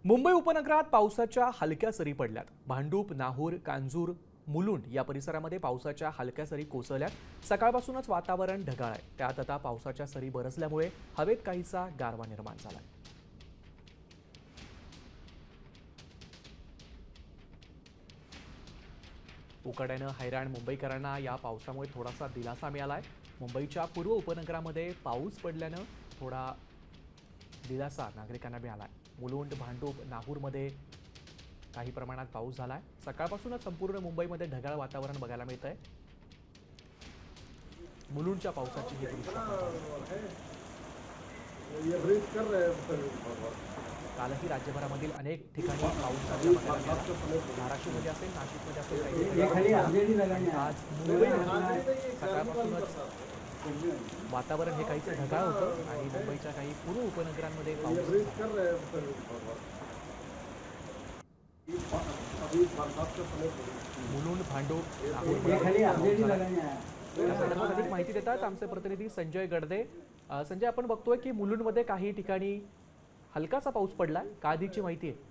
मुंबई उपनगरात पावसाच्या हलक्या सरी पडल्यात। भांडूप, नाहूर, कांजूर, मुलुंड या परिसरामध्ये पावसाच्या हलक्या सरी कोसळल्यात। सकाळपासूनच वातावरण ढगाळ आहे। त्यात आता पावसाच्या सरी बरसल्यामुळे हवेत काहीसा गारवा निर्माण झालाय। उकाड्यानं हैराण मुंबईकरांना या पावसामुळे थोडासा दिलासा मिळालाय। मुंबईच्या पूर्व उपनगरामध्ये पाऊस पडल्यानं थोडा दिलासा नागरिकांना मिळालाय। मुलुंड, भांडूप, नाहूरमध्ये काही प्रमाणात पाऊस झालाय। सकाळपासूनच संपूर्ण मुंबईमध्ये ढगाळ वातावरण बघायला मिळतंय। मुलुंडच्या पावसाची ही दृश्य कालही राज्यभरामधील अनेक ठिकाणी पाऊस झाल्याचं बघायला मिळालं। धाराशिवमध्ये असेल, नाशिकमध्ये असेल, काही आज मुंबईमध्ये सकाळपासूनच वातावरण हे काहीच ढगाळ होतं आणि मुंबईच्या काही पूर्व उपनगरांमध्ये पाऊस मुलुंड, भांडूप, नाहूर अधिक माहिती देतात आमचे प्रतिनिधी संजय गडदे। संजय, आपण बघतोय की मुलुंडमध्ये काही ठिकाणी हलकासा पाऊस पडलाय, का आधीची माहिती आहे?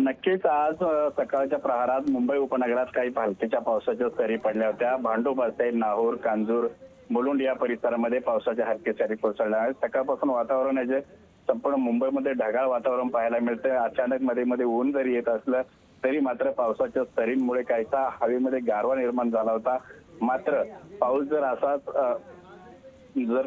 नक्कीच आज सकाळच्या प्रहारात मुंबई उपनगरात काही हलक्याच्या पावसाच्या सरी पडल्या होत्या। भांडूप असेल, नाहूर, कांजूर, मुलुंड या परिसरामध्ये पावसाच्या हलक्या सरी कोसळल्या आहेत। सकाळपासून वातावरण आहे जे संपूर्ण मुंबईमध्ये ढगाळ वातावरण पाहायला मिळतंय। अचानक मध्ये ऊन जरी येत असलं तरी मात्र पावसाच्या सरींमुळे काहीसा हवेमध्ये गारवा निर्माण झाला होता। मात्र पाऊस जर असाच जर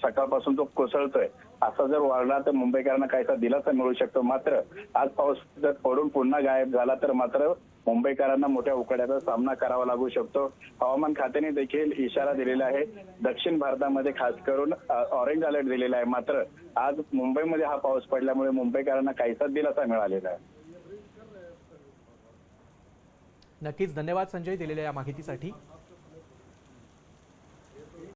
सकाळपासून तो कोसळतोय असा जर वाढला तर मुंबईकरांना काहीसा दिलासा मिळू शकतो। मात्र आज पाऊस जर पडून पुन्हा गायब झाला तर मात्र मुंबईकरांना मोठ्या उकाड्याचा सामना करावा लागू शकतो। हवामान खात्याने देखील इशारा दिलेला आहे। दक्षिण भारतामध्ये खास करून ऑरेंज अलर्ट दिलेला आहे। मात्र आज मुंबईमध्ये हा पाऊस पडल्यामुळे मुंबईकरांना काहीसा दिलासा मिळालेला आहे। नक्कीच, धन्यवाद संजय दिलेल्या या माहितीसाठी।